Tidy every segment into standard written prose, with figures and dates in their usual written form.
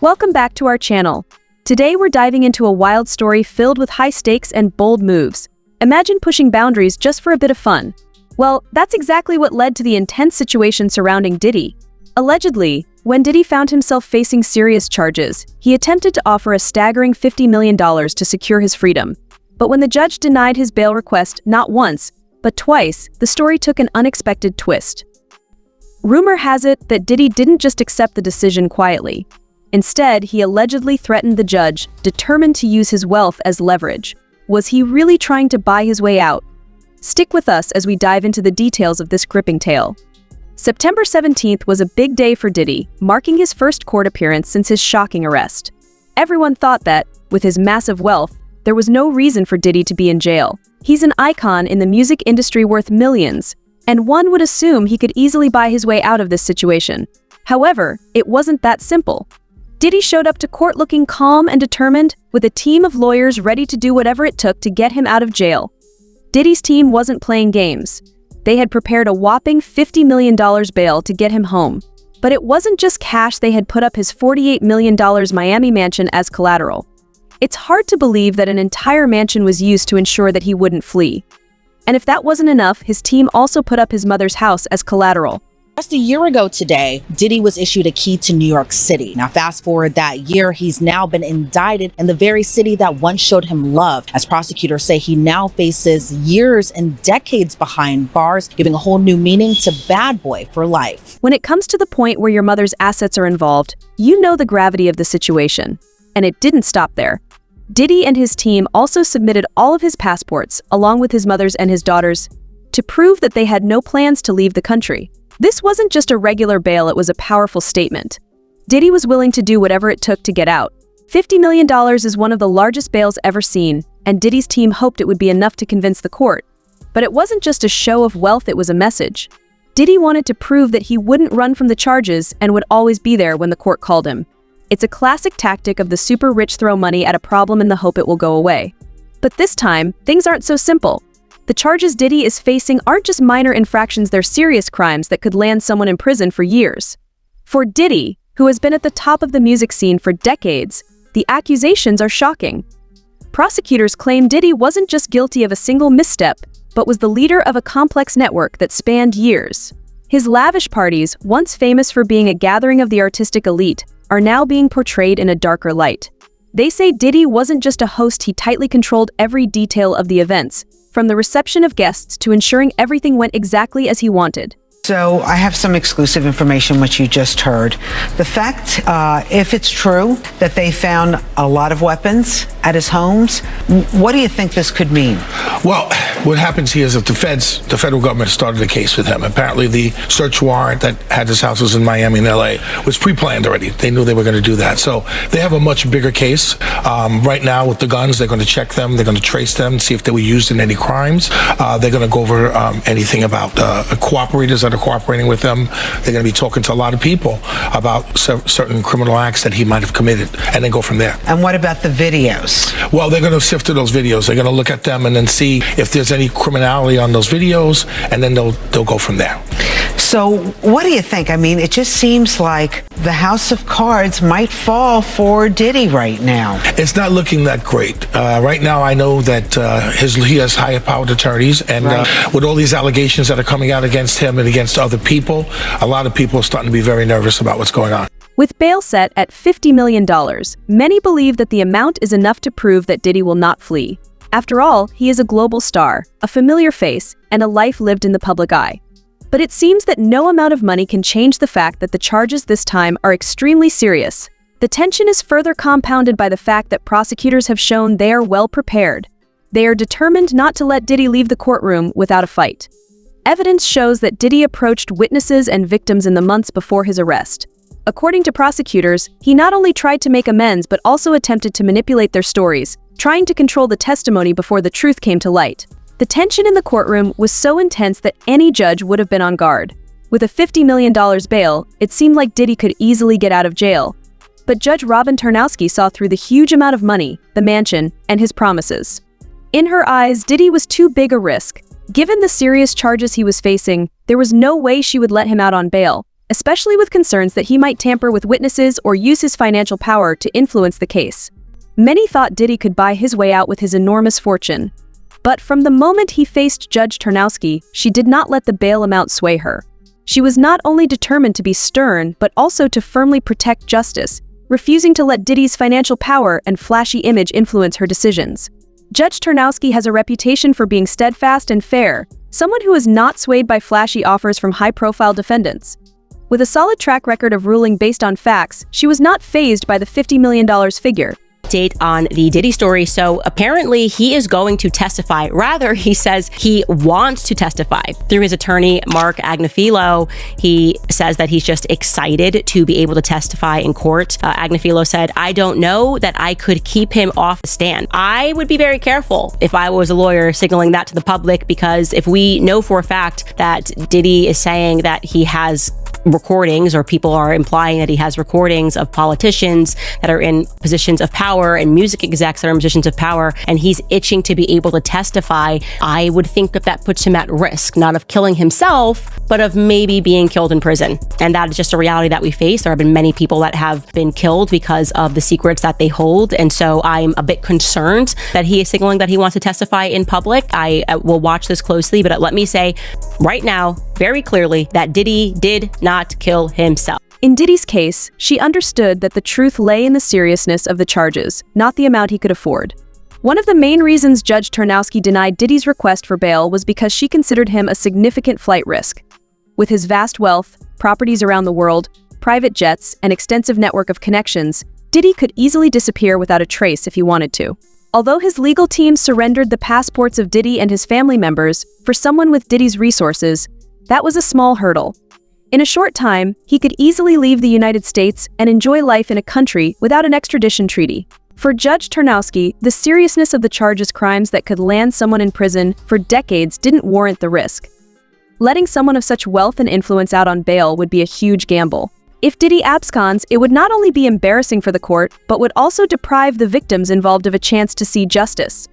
Welcome back to our channel. Today we're diving into a wild story filled with high stakes and bold moves. Imagine pushing boundaries just for a bit of fun. Well, that's exactly what led to the intense situation surrounding Diddy. Allegedly, when Diddy found himself facing serious charges, he attempted to offer a staggering $50 million to secure his freedom. But when the judge denied his bail request not once, but twice, the story took an unexpected twist. Rumor has it that Diddy didn't just accept the decision quietly. Instead, he allegedly threatened the judge, determined to use his wealth as leverage. Was he really trying to buy his way out? Stick with us as we dive into the details of this gripping tale. September 17th was a big day for Diddy, marking his first court appearance since his shocking arrest. Everyone thought that, with his massive wealth, there was no reason for Diddy to be in jail. He's an icon in the music industry worth millions, and one would assume he could easily buy his way out of this situation. However, it wasn't that simple. Diddy showed up to court looking calm and determined, with a team of lawyers ready to do whatever it took to get him out of jail. Diddy's team wasn't playing games. They had prepared a whopping $50 million bail to get him home. But it wasn't just cash. They had put up his $48 million Miami mansion as collateral. It's hard to believe that an entire mansion was used to ensure that he wouldn't flee. And if that wasn't enough, his team also put up his mother's house as collateral. Just a year ago today, Diddy was issued a key to New York City. Now, fast forward that year, he's now been indicted in the very city that once showed him love. As prosecutors say, he now faces years and decades behind bars, giving a whole new meaning to bad boy for life. When it comes to the point where your mother's assets are involved, you know the gravity of the situation. And it didn't stop there. Diddy and his team also submitted all of his passports, along with his mother's and his daughter's, to prove that they had no plans to leave the country. This wasn't just a regular bail, it was a powerful statement. Diddy was willing to do whatever it took to get out. $50 million is one of the largest bails ever seen, and Diddy's team hoped it would be enough to convince the court. But it wasn't just a show of wealth, it was a message. Diddy wanted to prove that he wouldn't run from the charges and would always be there when the court called him. It's a classic tactic of the super rich throw money at a problem in the hope it will go away. But this time, things aren't so simple. The charges Diddy is facing aren't just minor infractions, they're serious crimes that could land someone in prison for years. For Diddy, who has been at the top of the music scene for decades, the accusations are shocking. Prosecutors claim Diddy wasn't just guilty of a single misstep, but was the leader of a complex network that spanned years. His lavish parties, once famous for being a gathering of the artistic elite, are now being portrayed in a darker light. They say Diddy wasn't just a host, he tightly controlled every detail of the events, from the reception of guests to ensuring everything went exactly as he wanted. So I have some exclusive information which you just heard. The fact, if it's true, that they found a lot of weapons at his homes, what do you think this could mean? Well, what happens here is that the federal government started a case with him. Apparently the search warrant that had his houses in Miami and LA was pre-planned already. They knew they were going to do that. So they have a much bigger case. Right now with the guns, they're going to check them, they're going to trace them, see if they were used in any crimes. They're going to go over anything about cooperators that are cooperating with them. They're going to be talking to a lot of people about certain criminal acts that he might have committed, and then go from there. And what about the videos? Well, they're going to sift through those videos. They're going to look at them and then see if there's any criminality on those videos, and then they'll go from there. So what do you think? I mean, it just seems like the house of cards might fall for Diddy right now. It's not looking that great. Right now, I know that he has higher powered attorneys, and with all these allegations that are coming out against him and against other people, a lot of people are starting to be very nervous about what's going on. With bail set at $50 million, many believe that the amount is enough to prove that Diddy will not flee. After all, he is a global star, a familiar face, and a life lived in the public eye. But it seems that no amount of money can change the fact that the charges this time are extremely serious. The tension is further compounded by the fact that prosecutors have shown they are well prepared. They are determined not to let Diddy leave the courtroom without a fight. Evidence shows that Diddy approached witnesses and victims in the months before his arrest. According to prosecutors, he not only tried to make amends but also attempted to manipulate their stories, trying to control the testimony before the truth came to light. The tension in the courtroom was so intense that any judge would have been on guard. With a $50 million bail, it seemed like Diddy could easily get out of jail. But Judge Robin Tarnowski saw through the huge amount of money, the mansion, and his promises. In her eyes, Diddy was too big a risk. Given the serious charges he was facing, there was no way she would let him out on bail. especially with concerns that he might tamper with witnesses or use his financial power to influence the case. Many thought Diddy could buy his way out with his enormous fortune. But from the moment he faced Judge Tarnowski, she did not let the bail amount sway her. She was not only determined to be stern, but also to firmly protect justice, refusing to let Diddy's financial power and flashy image influence her decisions. Judge Tarnowski has a reputation for being steadfast and fair, someone who is not swayed by flashy offers from high-profile defendants. With a solid track record of ruling based on facts, she was not fazed by the $50 million figure. Date on the Diddy story. So apparently he is going to testify. Rather, he says he wants to testify. Through his attorney, Mark Agnifilo, he says that he's just excited to be able to testify in court. Agnifilo said, "I don't know that I could keep him off the stand." I would be very careful if I was a lawyer signaling that to the public, because if we know for a fact that Diddy is saying that he has recordings, or people are implying that he has recordings of politicians that are in positions of power and music execs that are in positions of power, and he's itching to be able to testify, I would think that that puts him at risk, not of killing himself, but of maybe being killed in prison. And that is just a reality that we face. There have been many people that have been killed because of the secrets that they hold. And so I'm a bit concerned that he is signaling that he wants to testify in public. I will watch this closely, but let me say right now, very clearly, that Diddy did not kill himself. In Diddy's case, she understood that the truth lay in the seriousness of the charges, not the amount he could afford. One of the main reasons Judge Tarnowski denied Diddy's request for bail was because she considered him a significant flight risk. With his vast wealth, properties around the world, private jets, and extensive network of connections, Diddy could easily disappear without a trace if he wanted to. Although his legal team surrendered the passports of Diddy and his family members for someone with Diddy's resources, that was a small hurdle. In a short time, he could easily leave the United States and enjoy life in a country without an extradition treaty. For Judge Tarnowski, the seriousness of the charges crimes that could land someone in prison for decades didn't warrant the risk. Letting someone of such wealth and influence out on bail would be a huge gamble. If Diddy absconds, it would not only be embarrassing for the court, but would also deprive the victims involved of a chance to see justice.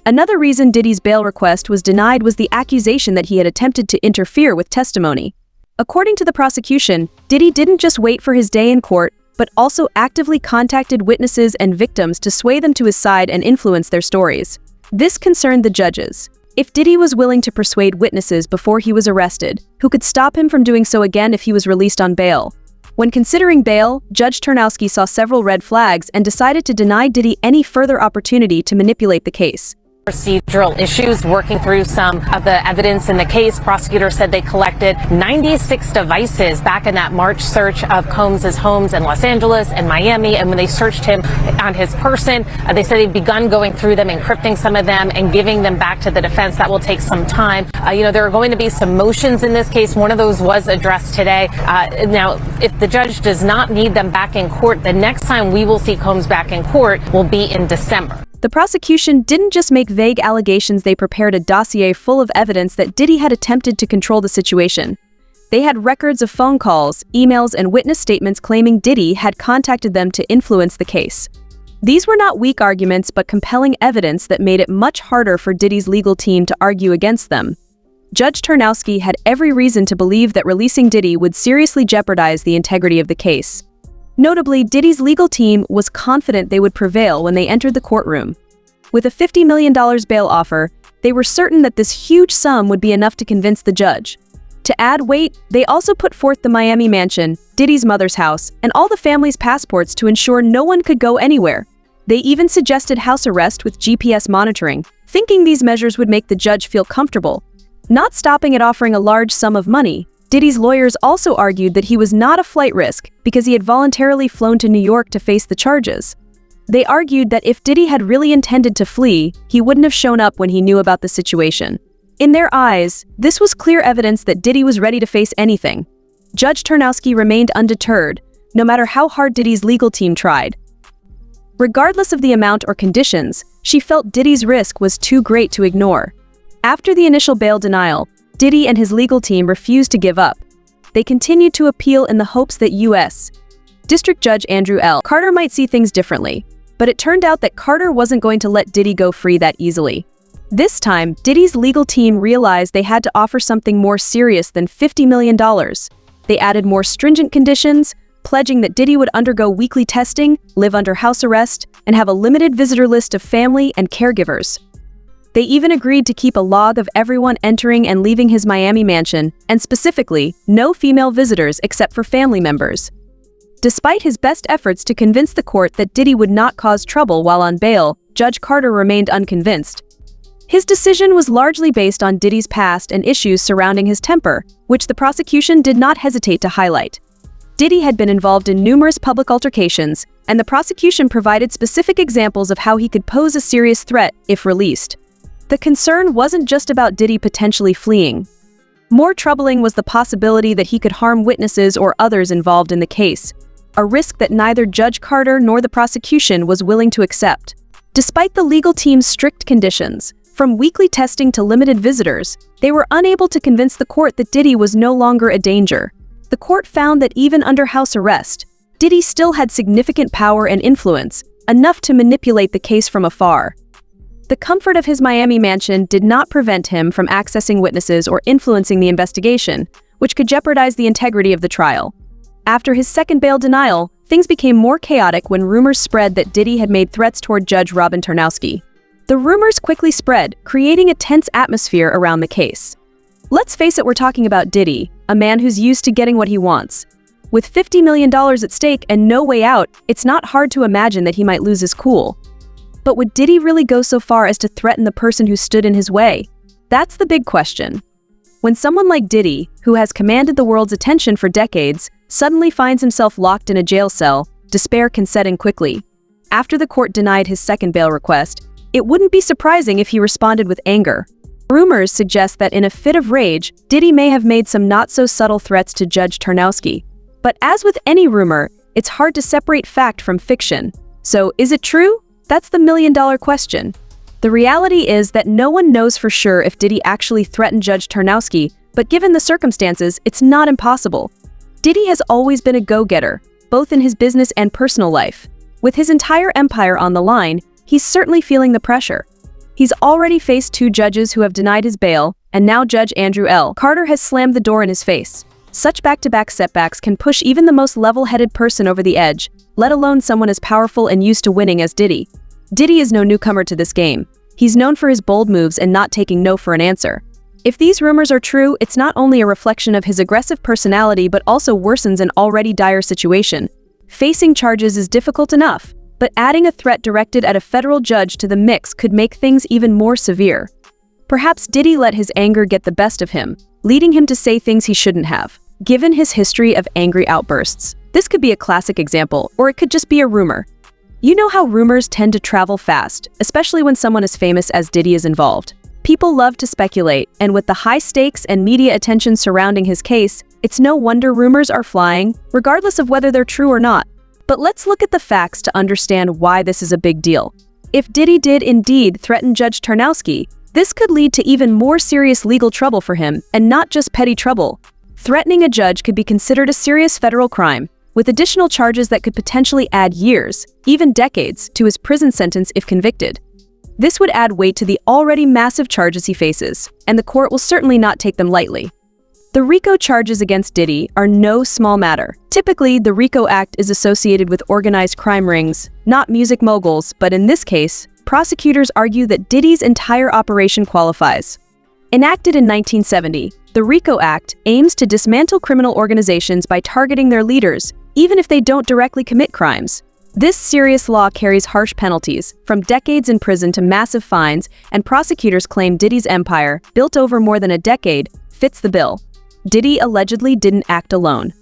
Another reason Diddy's bail request was denied was the accusation that he had attempted to interfere with testimony. According to the prosecution, Diddy didn't just wait for his day in court, but also actively contacted witnesses and victims to sway them to his side and influence their stories. This concerned the judges. If Diddy was willing to persuade witnesses before he was arrested, who could stop him from doing so again if he was released on bail? When considering bail, Judge Tarnowski saw several red flags and decided to deny Diddy any further opportunity to manipulate the case. Procedural issues, working through some of the evidence in the case. Prosecutors said they collected 96 devices back in that March search of Combs's homes in Los Angeles and Miami. And when they searched him on his person, they said they'd begun going through them, encrypting some of them and giving them back to the defense. That will take some time. There are going to be some motions in this case. One of those was addressed today. Now, if the judge does not need them back in court, the next time we will see Combs back in court will be in December. The prosecution didn't just make vague allegations, they prepared a dossier full of evidence that Diddy had attempted to control the situation. They had records of phone calls, emails, and witness statements claiming Diddy had contacted them to influence the case. These were not weak arguments, but compelling evidence that made it much harder for Diddy's legal team to argue against them. Judge Tarnowski had every reason to believe that releasing Diddy would seriously jeopardize the integrity of the case. Notably, Diddy's legal team was confident they would prevail when they entered the courtroom. With a $50 million bail offer, they were certain that this huge sum would be enough to convince the judge. To add weight, they also put forth the Miami mansion, Diddy's mother's house, and all the family's passports to ensure no one could go anywhere. They even suggested house arrest with GPS monitoring, thinking these measures would make the judge feel comfortable. Not stopping at offering a large sum of money, Diddy's lawyers also argued that he was not a flight risk because he had voluntarily flown to New York to face the charges. They argued that if Diddy had really intended to flee, he wouldn't have shown up when he knew about the situation. In their eyes, this was clear evidence that Diddy was ready to face anything. Judge Tarnowski remained undeterred, no matter how hard Diddy's legal team tried. Regardless of the amount or conditions, she felt Diddy's risk was too great to ignore. After the initial bail denial, Diddy and his legal team refused to give up. They continued to appeal in the hopes that U.S. District Judge Andrew L. Carter might see things differently, but it turned out that Carter wasn't going to let Diddy go free that easily. This time, Diddy's legal team realized they had to offer something more serious than $50 million. They added more stringent conditions, pledging that Diddy would undergo weekly testing, live under house arrest, and have a limited visitor list of family and caregivers. They even agreed to keep a log of everyone entering and leaving his Miami mansion, and specifically, no female visitors except for family members. Despite his best efforts to convince the court that Diddy would not cause trouble while on bail, Judge Carter remained unconvinced. His decision was largely based on Diddy's past and issues surrounding his temper, which the prosecution did not hesitate to highlight. Diddy had been involved in numerous public altercations, and the prosecution provided specific examples of how he could pose a serious threat if released. The concern wasn't just about Diddy potentially fleeing. More troubling was the possibility that he could harm witnesses or others involved in the case, a risk that neither Judge Carter nor the prosecution was willing to accept. Despite the legal team's strict conditions, from weekly testing to limited visitors, they were unable to convince the court that Diddy was no longer a danger. The court found that even under house arrest, Diddy still had significant power and influence, enough to manipulate the case from afar. The comfort of his Miami mansion did not prevent him from accessing witnesses or influencing the investigation, which could jeopardize the integrity of the trial. After his second bail denial, things became more chaotic when rumors spread that Diddy had made threats toward Judge Robin Tarnowski. The rumors quickly spread, creating a tense atmosphere around the case. Let's face it, we're talking about Diddy, a man who's used to getting what he wants. With $50 million at stake and no way out, it's not hard to imagine that he might lose his cool. But would Diddy really go so far as to threaten the person who stood in his way? That's the big question. When someone like Diddy, who has commanded the world's attention for decades, suddenly finds himself locked in a jail cell, despair can set in quickly. After the court denied his second bail request, it wouldn't be surprising if he responded with anger. Rumors suggest that in a fit of rage, Diddy may have made some not-so-subtle threats to Judge Tarnowski. But as with any rumor, it's hard to separate fact from fiction. So, is it true? That's the million-dollar question. The reality is that no one knows for sure if Diddy actually threatened Judge Tarnowski, but given the circumstances, it's not impossible. Diddy has always been a go-getter, both in his business and personal life. With his entire empire on the line, he's certainly feeling the pressure. He's already faced 2 judges who have denied his bail, and now Judge Andrew L. Carter has slammed the door in his face. Such back-to-back setbacks can push even the most level-headed person over the edge, let alone someone as powerful and used to winning as Diddy. Diddy is no newcomer to this game. He's known for his bold moves and not taking no for an answer. If these rumors are true, it's not only a reflection of his aggressive personality but also worsens an already dire situation. Facing charges is difficult enough, but adding a threat directed at a federal judge to the mix could make things even more severe. Perhaps Diddy let his anger get the best of him, leading him to say things he shouldn't have. Given his history of angry outbursts, this could be a classic example, or it could just be a rumor. You know how rumors tend to travel fast, especially when someone as famous as Diddy is involved. People love to speculate, and with the high stakes and media attention surrounding his case, it's no wonder rumors are flying, regardless of whether they're true or not. But let's look at the facts to understand why this is a big deal. If Diddy did indeed threaten Judge Tarnowski, this could lead to even more serious legal trouble for him, and not just petty trouble. Threatening a judge could be considered a serious federal crime, with additional charges that could potentially add years, even decades, to his prison sentence if convicted. This would add weight to the already massive charges he faces, and the court will certainly not take them lightly. The RICO charges against Diddy are no small matter. Typically, the RICO Act is associated with organized crime rings, not music moguls, but in this case, prosecutors argue that Diddy's entire operation qualifies. Enacted in 1970, the RICO Act aims to dismantle criminal organizations by targeting their leaders, even if they don't directly commit crimes. This serious law carries harsh penalties, from decades in prison to massive fines, and prosecutors claim Diddy's empire, built over more than a decade, fits the bill. Diddy allegedly didn't act alone.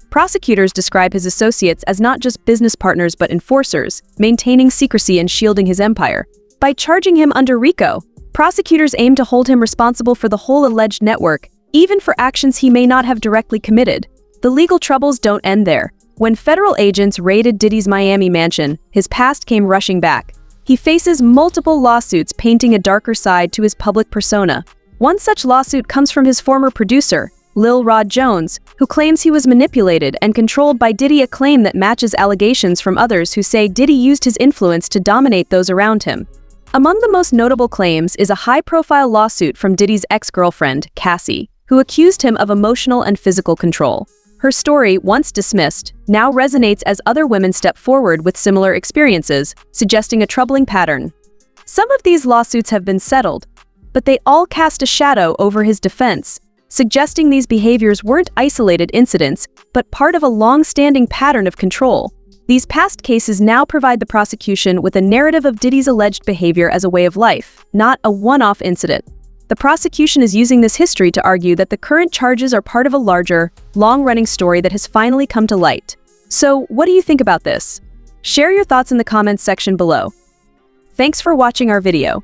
Prosecutors describe his associates as not just business partners but enforcers, maintaining secrecy and shielding his empire. By charging him under RICO, prosecutors aim to hold him responsible for the whole alleged network, even for actions he may not have directly committed. The legal troubles don't end there. When federal agents raided Diddy's Miami mansion, his past came rushing back. He faces multiple lawsuits painting a darker side to his public persona. One such lawsuit comes from his former producer, Lil Rod Jones, who claims he was manipulated and controlled by Diddy, a claim that matches allegations from others who say Diddy used his influence to dominate those around him. Among the most notable claims is a high-profile lawsuit from Diddy's ex-girlfriend, Cassie, who accused him of emotional and physical control. Her story, once dismissed, now resonates as other women step forward with similar experiences, suggesting a troubling pattern. Some of these lawsuits have been settled, but they all cast a shadow over his defense, suggesting these behaviors weren't isolated incidents, but part of a long-standing pattern of control. These past cases now provide the prosecution with a narrative of Diddy's alleged behavior as a way of life, not a one-off incident. The prosecution is using this history to argue that the current charges are part of a larger, long-running story that has finally come to light. So, what do you think about this? Share your thoughts in the comments section below. Thanks for watching our video.